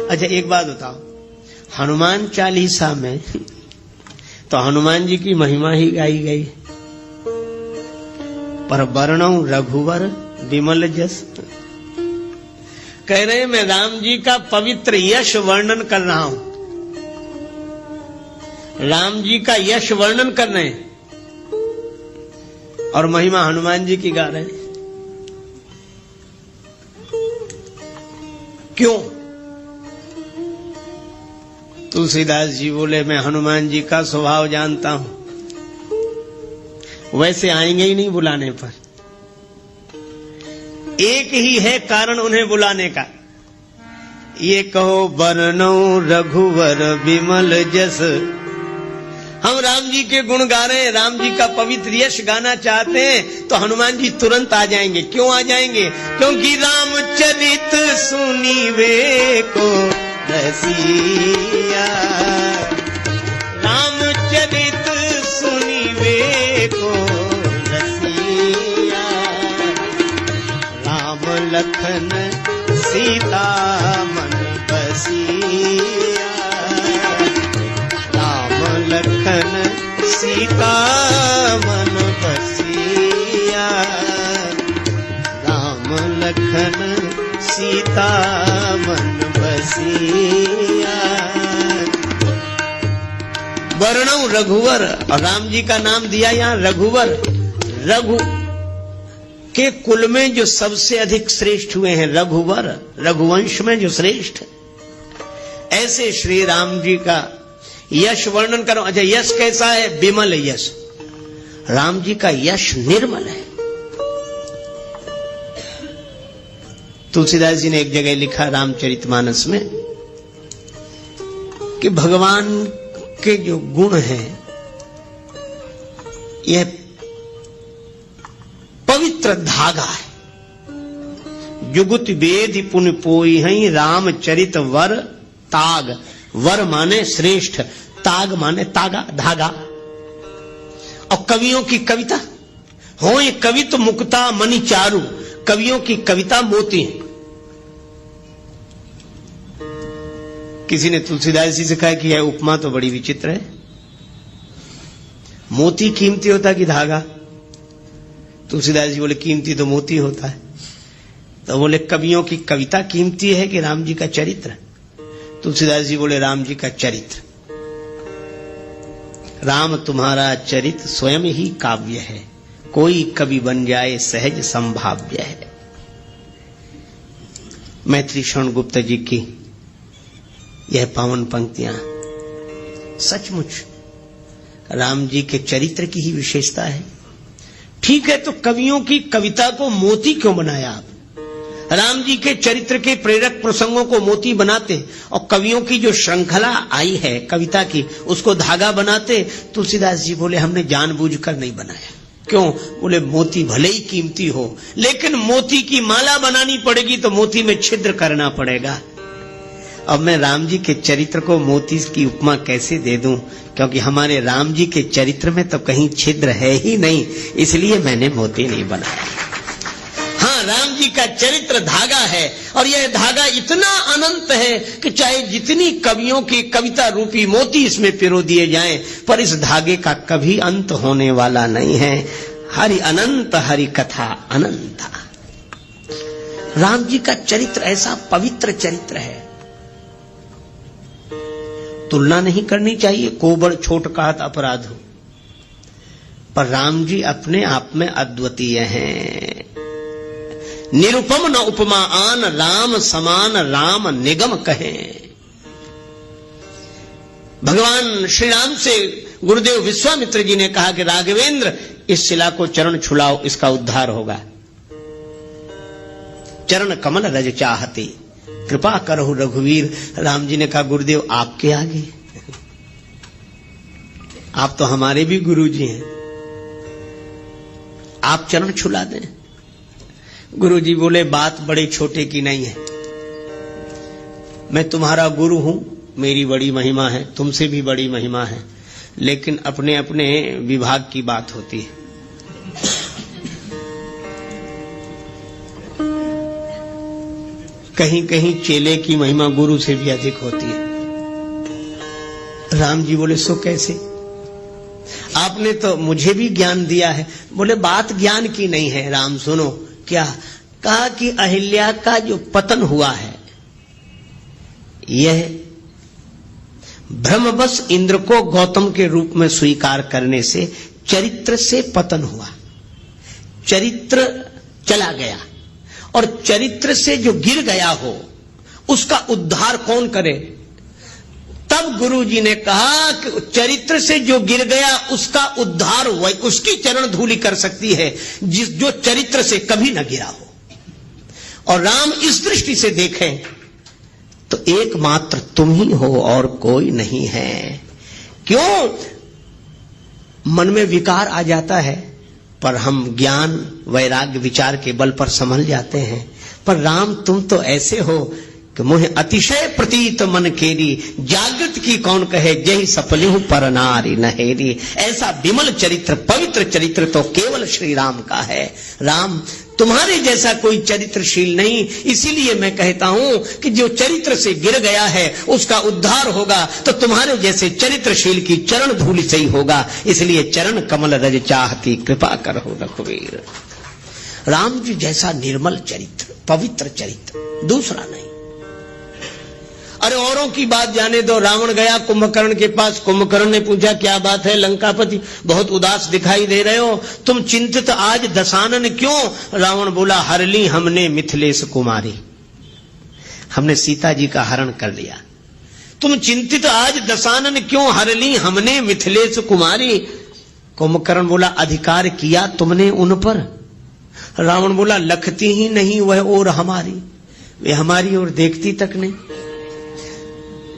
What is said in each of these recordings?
अच्छा एक बात बताओ, हनुमान चालीसा में तो हनुमान जी की महिमा ही गाई गई, पर वर्णौ रघुवर विमल जस। कह रहे मैं राम जी का पवित्र यश वर्णन कर रहा हूं, राम जी का यश वर्णन कर रहे हैं और महिमा हनुमान जी की गा रहे हैं। क्यों? तुलसीदास जी बोले मैं हनुमान जी का स्वभाव जानता हूं, वैसे आएंगे ही नहीं बुलाने पर। एक ही है कारण उन्हें बुलाने का, ये कहो वर्णौ रघुवर विमल जस। हम राम जी के गुण गा रहे हैं, राम जी का पवित्र यश गाना चाहते हैं तो हनुमान जी तुरंत आ जाएंगे। क्यों आ जाएंगे? क्योंकि रामचरित सुनीवे को रसिया, रामचरित सुनीवे को रसिया, राम लखन सीता मन बसिया, राम लखन सीता मन बसिया, राम लखन सीता मन बसिया। वर्णौ रघुवर, और राम जी का नाम दिया यहां रघुवर। रघु के कुल में जो सबसे अधिक श्रेष्ठ हुए हैं रघुवर, रघुवंश में जो श्रेष्ठ, ऐसे श्री राम जी का यश वर्णन करो। अच्छा यश कैसा है? विमल यश। राम जी का यश निर्मल है। तुलसीदास जी ने एक जगह लिखा रामचरितमानस में कि भगवान के जो गुण हैं यह पवित्र धागा है। जुगुत वेद पुन पोई हई रामचरित वर ताग। वर माने श्रेष्ठ, ताग माने तागा, धागा। और कवियों की कविता हो ये कवित मुक्ता मणि चारु, कवियों की कविता मोती है। किसी ने तुलसीदास जी से कहा कि यह उपमा तो बड़ी विचित्र है, मोती कीमती होता कि धागा? तुलसीदास जी बोले कीमती तो मोती होता है। तो बोले कवियों की कविता कीमती है कि राम जी का चरित्र? तुलसीदास जी बोले राम जी का चरित्र। राम तुम्हारा चरित्र स्वयं ही काव्य है, कोई कवि बन जाए सहज संभाव्य है। मैत्री शरण गुप्ता जी की यह पावन पंक्तियां सचमुच राम जी के चरित्र की ही विशेषता है। ठीक है, तो कवियों की कविता को मोती क्यों बनाया आप? राम जी के चरित्र के प्रेरक प्रसंगों को मोती बनाते और कवियों की जो श्रृंखला आई है कविता की उसको धागा बनाते। तुलसीदास जी बोले हमने जानबूझकर नहीं बनाया। क्यों? बोले मोती भले ही कीमती हो लेकिन मोती की माला बनानी पड़ेगी तो मोती में छिद्र करना पड़ेगा। अब मैं राम जी के चरित्र को मोती की उपमा कैसे दे दूं? क्योंकि हमारे राम जी के चरित्र में तो कहीं छिद्र है ही नहीं, इसलिए मैंने मोती नहीं बनाया। हाँ, राम जी का चरित्र धागा है और यह धागा इतना अनंत है कि चाहे जितनी कवियों की कविता रूपी मोती इसमें पिरो दिए जाएं, पर इस धागे का कभी अंत होने वाला नहीं है। हरि अनंत हरि कथा अनंता। राम जी का चरित्र ऐसा पवित्र चरित्र है, तुलना नहीं करनी चाहिए। कोबड़ छोट कहत अपराध हो, पर राम जी अपने आप में अद्वितीय हैं। निरुपम न उपमा आन, राम समान राम निगम कहें। भगवान श्री राम से गुरुदेव विश्वामित्र जी ने कहा कि राघवेंद्र इस शिला को चरण छुलाओ, इसका उद्धार होगा। चरण कमल रज चाहते कृपा करो रघुवीर। राम जी ने कहा गुरुदेव आपके आगे, आप तो हमारे भी गुरु जी हैं, आप चरण छुला दें। गुरु जी बोले बात बड़े छोटे की नहीं है, मैं तुम्हारा गुरु हूं, मेरी बड़ी महिमा है, तुमसे भी बड़ी महिमा है, लेकिन अपने अपने विभाग की बात होती है। कहीं कहीं चेले की महिमा गुरु से भी अधिक होती है। राम जी बोले सो कैसे? आपने तो मुझे भी ज्ञान दिया है। बोले बात ज्ञान की नहीं है राम, सुनो। क्या कहा कि अहिल्या का जो पतन हुआ है यह भ्रमवश इंद्र को गौतम के रूप में स्वीकार करने से चरित्र से पतन हुआ। चरित्र चला गया और चरित्र से जो गिर गया हो उसका उद्धार कौन करे? तब गुरु जी ने कहा कि चरित्र से जो गिर गया उसका उद्धार उसकी चरण धूलि कर सकती है जो चरित्र से कभी न गिरा हो। और राम इस दृष्टि से देखें तो एकमात्र तुम ही हो और कोई नहीं है। क्यों? मन में विकार आ जाता है पर हम ज्ञान वैराग्य विचार के बल पर संभल जाते हैं। पर राम तुम तो ऐसे हो कि मोहे अतिशय प्रतीत मन केरी, जागृत की कौन कहे जय सपले हूं पर नारी नहेरी। ऐसा विमल चरित्र पवित्र चरित्र तो केवल श्री राम का है। राम तुम्हारे जैसा कोई चरित्रशील नहीं, इसीलिए मैं कहता हूं कि जो चरित्र से गिर गया है उसका उद्धार होगा तो तुम्हारे जैसे चरित्रशील की चरण धूलि से ही होगा। इसलिए चरण कमल रज चाहती कृपा करो रघुवीर। राम जी जैसा निर्मल चरित्र पवित्र चरित्र दूसरा नहीं। अरे औरों की बात जाने दो। रावण गया कुंभकर्ण के पास। कुंभकर्ण ने पूछा क्या बात है लंकापति, बहुत उदास दिखाई दे रहे हो, तुम चिंतित आज दशानन क्यों? रावण बोला हर ली हमने मिथिलेश कुमारी, हमने सीता जी का हरण कर लिया। तुम चिंतित आज दशानन क्यों? हर ली हमने मिथिलेश कुमारी। कुंभकर्ण बोला अधिकार किया तुमने उन पर? रावण बोला लखती ही नहीं वह और हमारी, वे हमारी ओर देखती तक नहीं।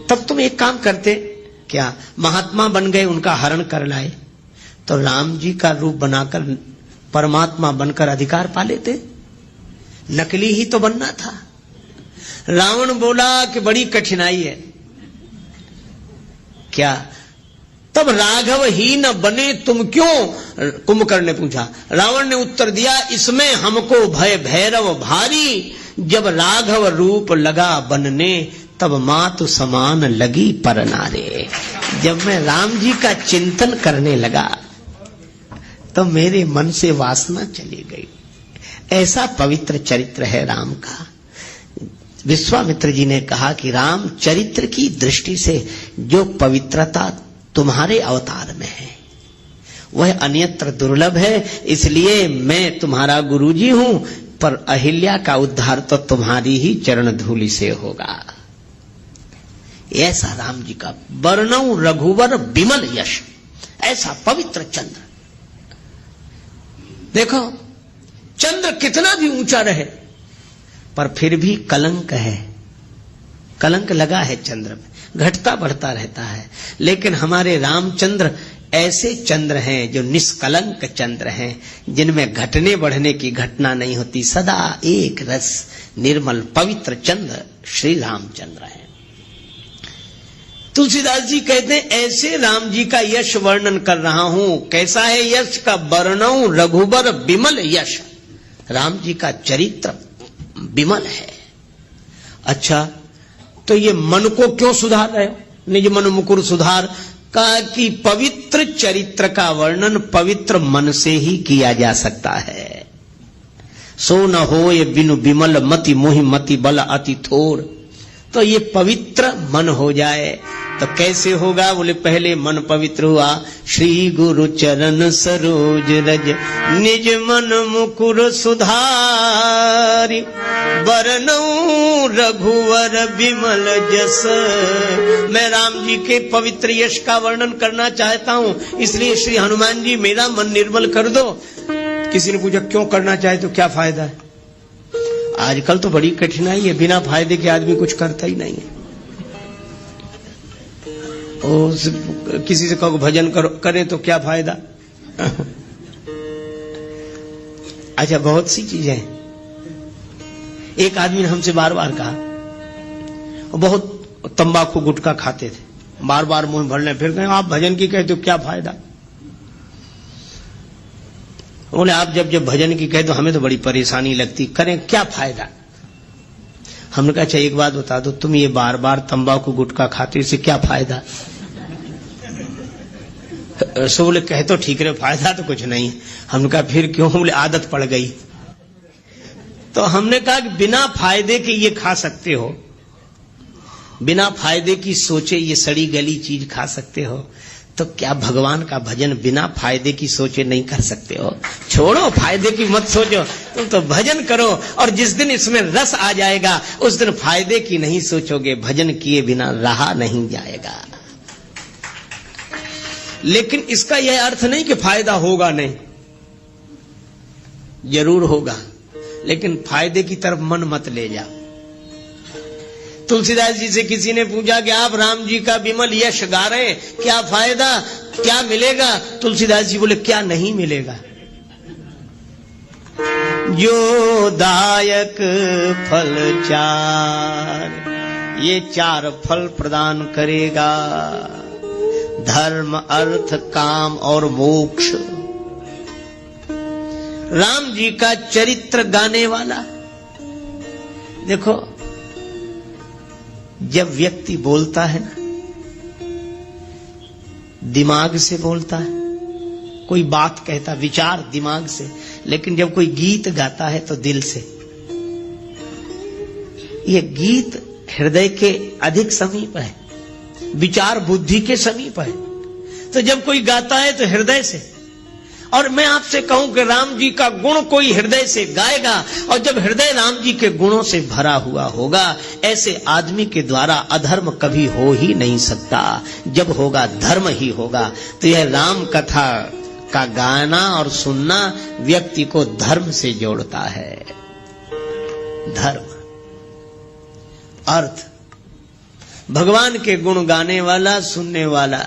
तब तुम एक काम करते, क्या महात्मा बन गए, उनका हरण कर लाए तो राम जी का रूप बनाकर परमात्मा बनकर अधिकार पा लेते। नकली ही तो बनना था। रावण बोला कि बड़ी कठिनाई है। क्या तब राघव ही न बने तुम क्यों? कुंभकर्ण ने पूछा। रावण ने उत्तर दिया इसमें हमको भय भैरव भारी, जब राघव रूप लगा बनने तब मातु समान लगी पर नारे। जब मैं राम जी का चिंतन करने लगा तो मेरे मन से वासना चली गई। ऐसा पवित्र चरित्र है राम का। विश्वामित्र जी ने कहा कि राम चरित्र की दृष्टि से जो पवित्रता तुम्हारे अवतार में है वह अन्यत्र दुर्लभ है, इसलिए मैं तुम्हारा गुरुजी हूं, पर अहिल्या का उद्धार तो तुम्हारी ही चरण धूलि से होगा। ऐसा राम जी का वर्णौ रघुवर विमल यश, ऐसा पवित्र चंद्र। देखो चंद्र कितना भी ऊंचा रहे पर फिर भी कलंक है, कलंक लगा है चंद्र में, घटता बढ़ता रहता है। लेकिन हमारे रामचंद्र ऐसे चंद्र हैं जो निष्कलंक चंद्र हैं, जिनमें घटने बढ़ने की घटना नहीं होती, सदा एक रस निर्मल पवित्र चंद्र श्री रामचंद्र है। तुलसीदास जी कहते हैं ऐसे राम जी का यश वर्णन कर रहा हूं। कैसा है यश का? वर्णौ रघुबर विमल यश। राम जी का चरित्र विमल है। अच्छा तो ये मन को क्यों सुधार रहे हो? निज मन मुकुर सुधार का कि पवित्र चरित्र का वर्णन पवित्र मन से ही किया जा सकता है। सो न होय बिनु विमल मति मोहि मति बल अति थोर। तो ये पवित्र मन हो जाए तो कैसे होगा? बोले पहले मन पवित्र हुआ, श्री गुरु चरण सरोज रज निज मन मुकुर सुधारी, बरनऊ रघुवर विमल जस। मैं राम जी के पवित्र यश का वर्णन करना चाहता हूं, इसलिए श्री हनुमान जी मेरा मन निर्मल कर दो। किसी ने पूछा क्यों करना चाहे तो क्या फायदा है? आजकल तो बड़ी कठिनाई है, बिना फायदे के आदमी कुछ करता ही नहीं है। किसी से कहो भजन करो, करे तो क्या फायदा? अच्छा बहुत सी चीजें। एक आदमी ने हमसे बार बार कहा, बहुत तंबाकू गुटखा खाते थे, बार बार मुंह भरने, फिर कहें आप भजन की कहते हो क्या फायदा? बोले आप जब जब भजन की कहते हो हमें तो बड़ी परेशानी लगती, करें क्या फायदा? हमने कहा अच्छा एक बात बता दो, तुम ये बार बार तंबाकू गुटखा खाते, इससे क्या फायदा? सो बोले कहे तो ठीक रहे, फायदा तो कुछ नहीं। हमने कहा फिर क्यों? बोले आदत पड़ गई। तो हमने कहा कि बिना फायदे के ये खा सकते हो, बिना फायदे की सोचे ये सड़ी गली चीज खा सकते हो, तो क्या भगवान का भजन बिना फायदे की सोचे नहीं कर सकते हो? छोड़ो फायदे की मत सोचो, तुम तो भजन करो, और जिस दिन इसमें रस आ जाएगा उस दिन फायदे की नहीं सोचोगे, भजन किए बिना रहा नहीं जाएगा। लेकिन इसका यह अर्थ नहीं कि फायदा होगा नहीं, जरूर होगा, लेकिन फायदे की तरफ मन मत ले जाओ। तुलसीदास जी से किसी ने पूछा कि आप राम जी का विमल यश गा रहे हैं, क्या फायदा, क्या मिलेगा? तुलसीदास जी बोले क्या नहीं मिलेगा? जो दायक फल चार, ये चार फल प्रदान करेगा, धर्म अर्थ काम और मोक्ष। राम जी का चरित्र गाने वाला, देखो जब व्यक्ति बोलता है ना, दिमाग से बोलता है, कोई बात कहता विचार दिमाग से, लेकिन जब कोई गीत गाता है तो दिल से। ये गीत हृदय के अधिक समीप है, विचार बुद्धि के समीप है। तो जब कोई गाता है तो हृदय से, और मैं आपसे कहूं कि राम जी का गुण कोई हृदय से गाएगा, और जब हृदय राम जी के गुणों से भरा हुआ होगा, ऐसे आदमी के द्वारा अधर्म कभी हो ही नहीं सकता। जब होगा धर्म ही होगा। तो यह राम कथा का गाना और सुनना व्यक्ति को धर्म से जोड़ता है। धर्म अर्थ, भगवान के गुण गाने वाला, सुनने वाला,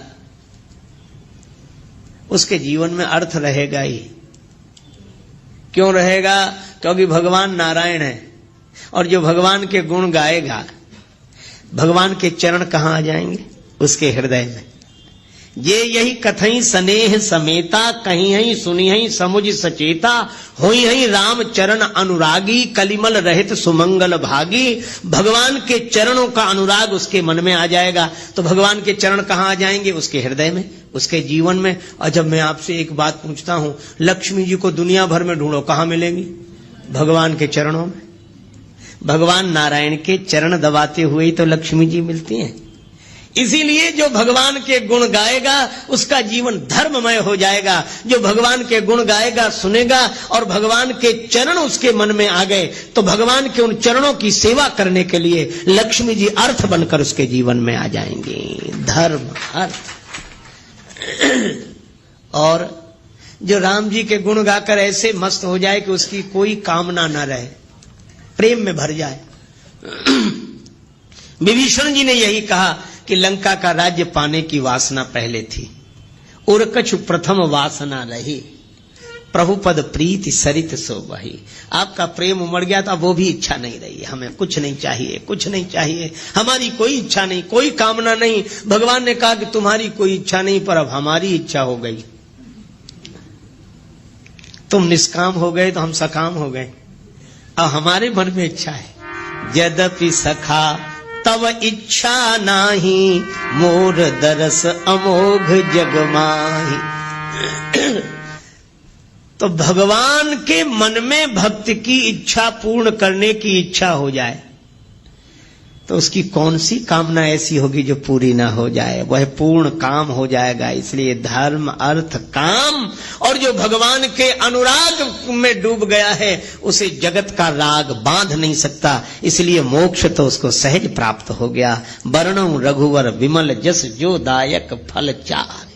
उसके जीवन में अर्थ रहेगा ही। क्यों रहेगा? क्योंकि भगवान नारायण है, और जो भगवान के गुण गाएगा, भगवान के चरण कहां आ जाएंगे? उसके हृदय में। ये यही कथई स्नेह समेता, कहीं हई सुनी हई समुझ सचेता, होई हई राम चरण अनुरागी, कलिमल रहित सुमंगल भागी। भगवान के चरणों का अनुराग उसके मन में आ जाएगा। तो भगवान के चरण कहां आ जाएंगे? उसके हृदय में, उसके जीवन में। और जब मैं आपसे एक बात पूछता हूं, लक्ष्मी जी को दुनिया भर में ढूंढो, कहां मिलेंगी? भगवान के चरणों में। भगवान नारायण के चरण दबाते हुए ही तो लक्ष्मी जी मिलती हैं। इसीलिए जो भगवान के गुण गाएगा उसका जीवन धर्ममय हो जाएगा। जो भगवान के गुण गाएगा, सुनेगा, और भगवान के चरण उसके मन में आ गए, तो भगवान के उन चरणों की सेवा करने के लिए लक्ष्मी जी अर्थ बनकर उसके जीवन में आ जाएंगी। धर्म अर्थ। और जो राम जी के गुण गाकर ऐसे मस्त हो जाए कि उसकी कोई कामना न रहे, प्रेम में भर जाए। विभीषण जी ने यही कहा कि लंका का राज्य पाने की वासना पहले थी, और कछु प्रथम वासना रही, प्रभु पद प्रीति सरित सो बही। आपका प्रेम उमड़ गया था, वो भी इच्छा नहीं रही। हमें कुछ नहीं चाहिए, कुछ नहीं चाहिए, हमारी कोई इच्छा नहीं, कोई कामना नहीं। भगवान ने कहा कि तुम्हारी कोई इच्छा नहीं, पर अब हमारी इच्छा हो गई। तुम निष्काम हो गए तो हम सकाम हो गए। अब हमारे मन में इच्छा है। यद्यपि सखा तव इच्छा नाही, मोर दरस अमोघ जग माही। तो भगवान के मन में भक्त की इच्छा पूर्ण करने की इच्छा हो जाए तो उसकी कौन सी कामना ऐसी होगी जो पूरी ना हो जाए? वह पूर्ण काम हो जाएगा। इसलिए धर्म अर्थ काम, और जो भगवान के अनुराग में डूब गया है उसे जगत का राग बांध नहीं सकता। इसलिए मोक्ष तो उसको सहज प्राप्त हो गया। वर्णो रघुवर विमल जस जो दायक फल चार।